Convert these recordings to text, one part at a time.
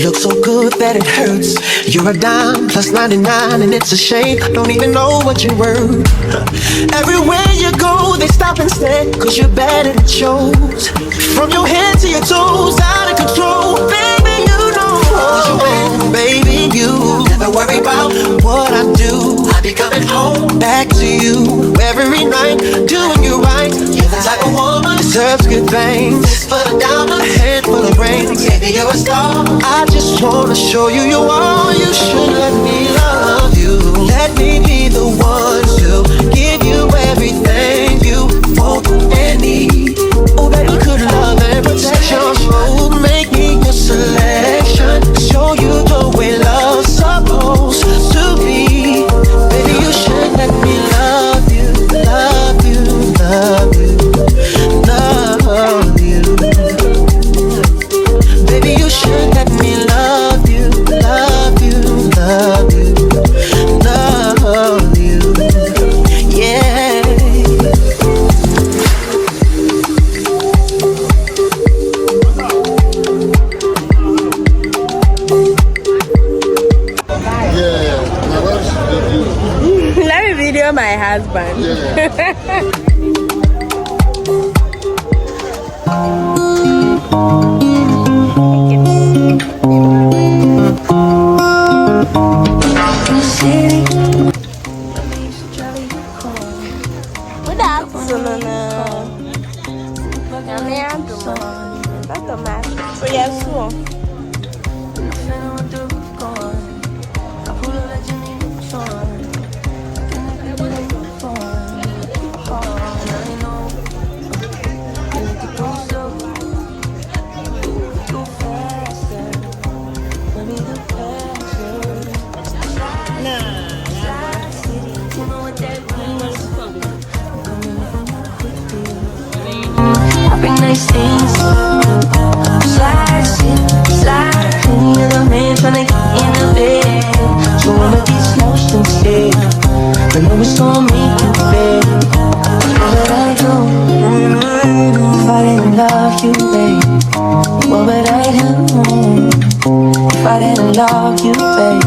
feel so good that it hurts. You're a dime plus 99 and it's a shame I don't even know what you're worth. Everywhere you go they stop and stare, cause you're bad and it shows. From your head to your toes, out of control. Baby, you know what you want. Baby, you never worry about what I do. I be coming home back to you every night, doing you right. You're the type of woman deserves good things. Fistful of diamonds, a handful of rings. Baby, you're a star. I just wanna show you you are. You should let me love you. Let me be the one to give you everything you want and need. Oh, baby, good love and protection. So make me your selection. Show you the way love's supposed to be. Baby, you should let me love you, love you, love you, love you. Baby, you should let me love you, love you, love you, love you. Yeah. Let me video my husband. Good afternoon. So yes, nice things. Slide, you're the man tryna get in the bed. So one of these notions stay. I know it's gonna make you bad. What would I do if I didn't love you, babe? What would I do if I didn't love you, babe?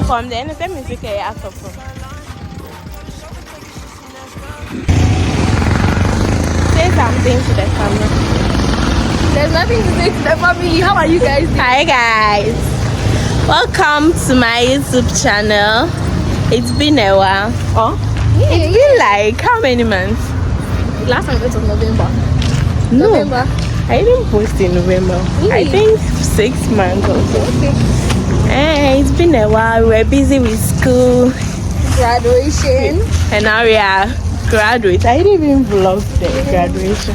From the NSM music after from. Say something to the camera. There's nothing to say to the family. How are you guys doing? Hi guys, welcome to my YouTube channel. It's been a while. It's been like how many months? Last time it was November. No, November. I didn't post in November. Really? I think 6 months or so. Okay. It's been a while. We're busy with school, Graduation. and now we are graduate. I didn't even vlog the graduation.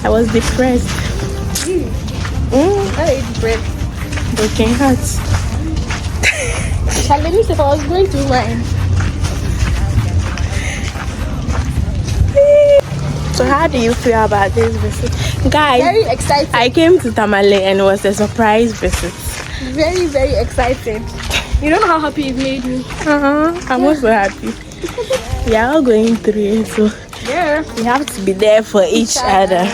I was depressed. I ate bread. Broken hearts. Let me see if I was going to mine. So how do you feel about this visit? Guys, Very excited. I came to Tamale and it was a surprise visit. Very, very excited. You don't know how happy it made me. I'm also happy. We are all going through it, so Yeah. we have to be there for each other.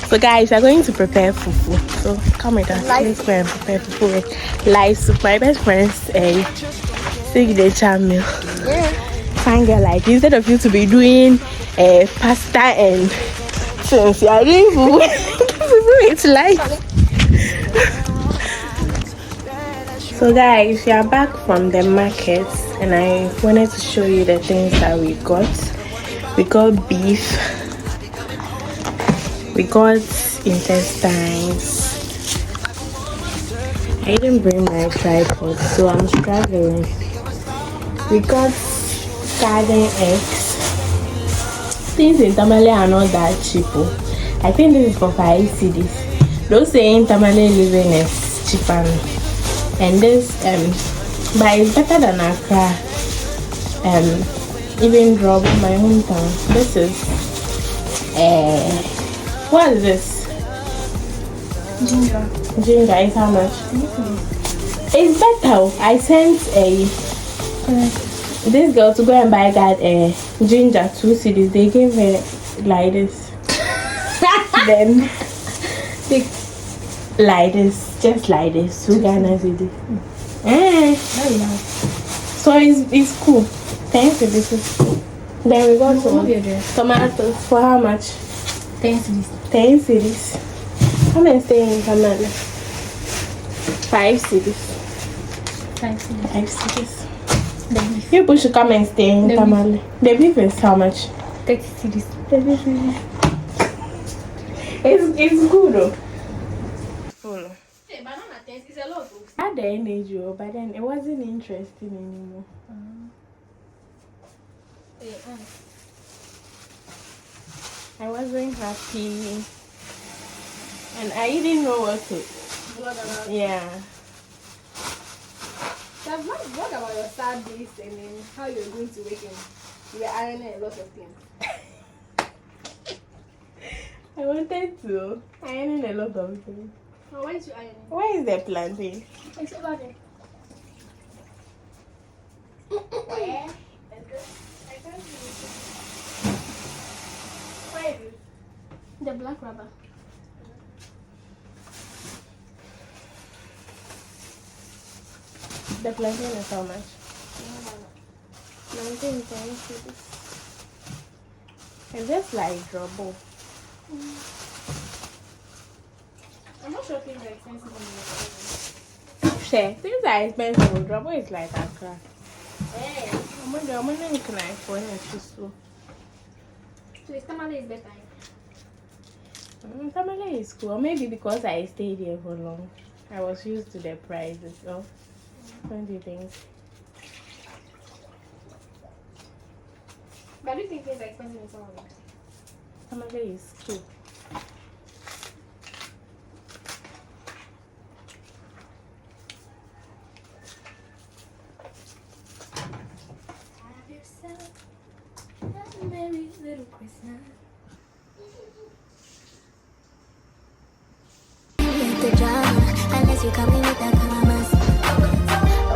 So guys, we are going to prepare fufu. So come with us. Let's go and prepare fufu with live soup. My best friend's signature meal. Yeah. Fine girl, like instead of you to be doing pasta and things, you are doing fufu. Fufu with live. So guys, we are back from the market and I wanted to show you the things that we got. We got beef, we got intestines. I didn't bring my tripod, so I'm struggling. We got garden eggs. Things in Tamale are not that cheap. I think this is for 5 cedis. Those saying Tamale living is cheaper. And this but it's better than Accra. Even drop my hometown. This is what is this? Ginger is how much? It's better. I sent this girl to go and buy that ginger 2 cedis. They gave her like this. Then like this, just like this. 2 Ghana cedis. So it's cool. Thanks to this. Then we got some tomatoes for how much? 10 cedis. 10 cedis. Come and stay in Tamale. 5 cedis. 5 cedis. 5 cedis. People should come and stay in Tamale. The beef is how much? 30 cedis. 30 cedis. It's good though. Full. Hey, banana taste is a lot. I had the energy, but then it wasn't interesting anymore. I wasn't happy. And I didn't know what to. Yeah. What about your sad days and then how you're going to wake and you were ironing a lot of things? I wanted to iron a lot of things. Oh, why did you iron? Where is the plantain? It's over there. Where? I can't see it. Where is it? The black rubber. The plantain is how much? 19 times. It's just like trouble. I'm not sure things are expensive on the Share. Things are expensive. Trouble is like Accra. Hey, I'm going to cry for it. so it's Tamale is better. Tamale is cool. Or maybe because I stayed here for long. I was used to the prices. So, what do you think? But I do think things are expensive in Tamale. Tamale is cool. Have yourself a merry little Christmas. The drama, unless you come in with that promise.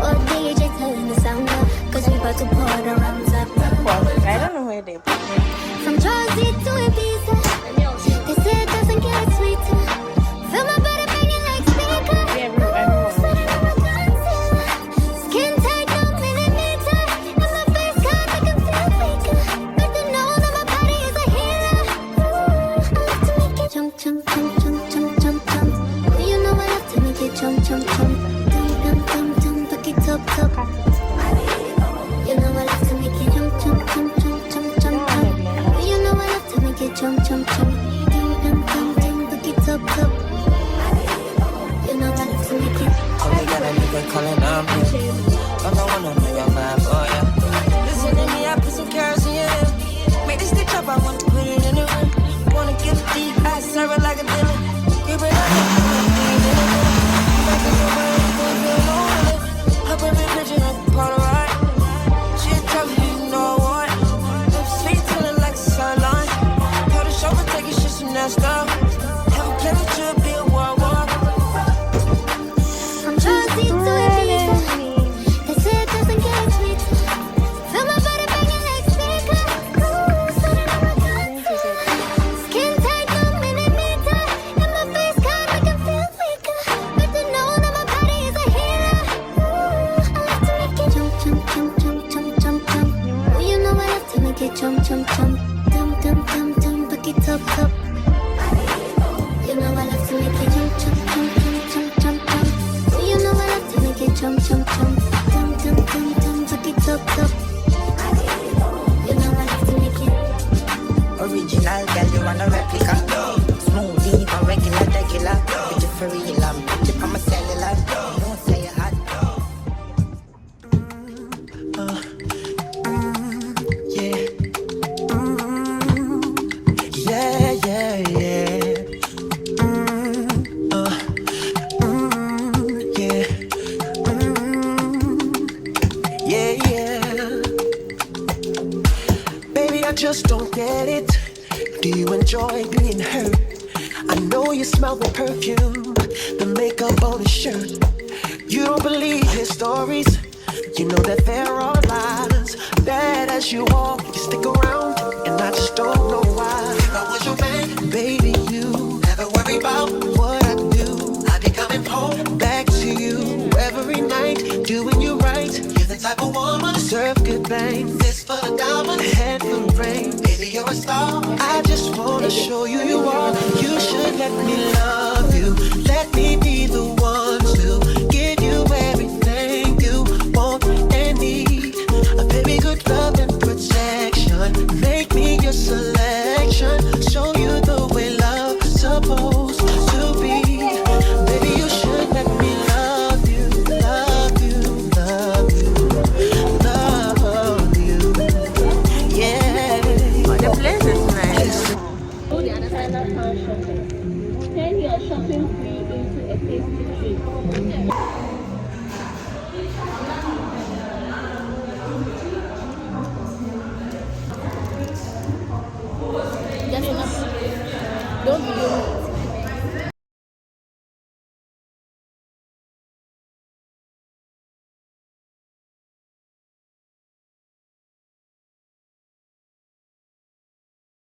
Or DJ turn the sound up, cause we about to pour the rounds up. I don't know where they put it. From Jersey to Ibiza, they say it doesn't get sweeter. Feel my body banging like speakers. Everyone. Skin tight, no millimeter. And my face can't make them feel weaker. But the nose of my body is a healer. I love to make it jump, jump, jump, jump, jump, jump, jump. You know I love to make it jump, jump, jump. Dum, dum, dum, dum, buck it up, up. You know I love to make it jump, jump, jump, jump, jump, jump, jump. You know I love to make it jump, jump, jump. Dum, dum, dum, buck it up, up. You know I love to make it. Only got a nigga calling on me. Don't know when I know your vibe, oh yeah. Listen to me, I put some kerosene in it. Make this stitch up, I want to put it in the room. Wanna get a deep, I serve it like a dealer. You bring up up every picture of Polaroid. She tell me you know what. Lips sweet, feeling like a sirloin. Tell the chauffeur, take your shit some next up. Have a play with you, be a war. chum chum chum chum chum chum chum suck it up up. You know I have to make it Original girl, you want a replica. Smoothie, a regular, regular. Put you for real, put you on my cellular. Don't say you hot. Yeah. Yeah, yeah, yeah. Yeah. Yeah, yeah. Baby, I just don't get it. Do you enjoy being hurt? I know you smell the perfume, the makeup on his shirt. You don't believe his stories. You know that there are lies. Bad as you are, you stick around, and I just don't know why. If I was your man, baby, you never worry about what I do. I'd be coming home back to you every night, doing you right. You're the type of woman deserve good things. This for the diamonds, head for the rain. Baby, you're a star. I just wanna show you you are. You should let me